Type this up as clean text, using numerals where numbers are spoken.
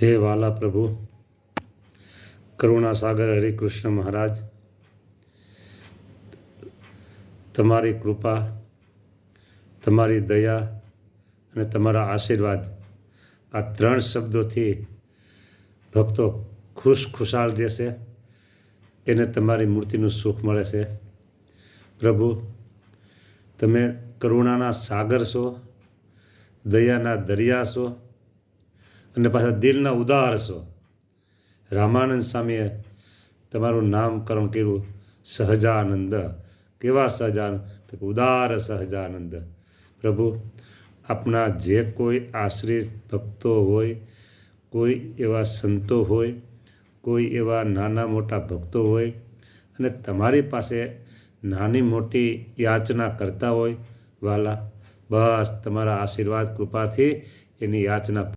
હે વાલા પ્રભુ કરુણાસાગર હરિકૃષ્ણ મહારાજ, તમારી કૃપા, તમારી દયા અને તમારા આશીર્વાદ, આ ત્રણ શબ્દોથી ભક્તો ખુશાલ રહેશે. એને તમારી મૂર્તિનું સુખ મળે છે. પ્રભુ, તમે કરુણાના સાગર છો, દયાના દરિયા છો અને પાછા દિલના ઉદાર છો. રામાનંદ સ્વામીએ તમારું નામકરણ કર્યું સહજાનંદ. કેવા સહજાનંદ? તો ઉદાર સહજાનંદ. પ્રભુ, આપના જે કોઈ આશ્રિત ભક્તો હોય, કોઈ એવા સંતો હોય, કોઈ એવા નાના મોટા ભક્તો હોય અને તમારી પાસે નાની મોટી યાચના કરતા હોય, વાલા, બસ તમારા આશીર્વાદ કૃપાથી એની યાચના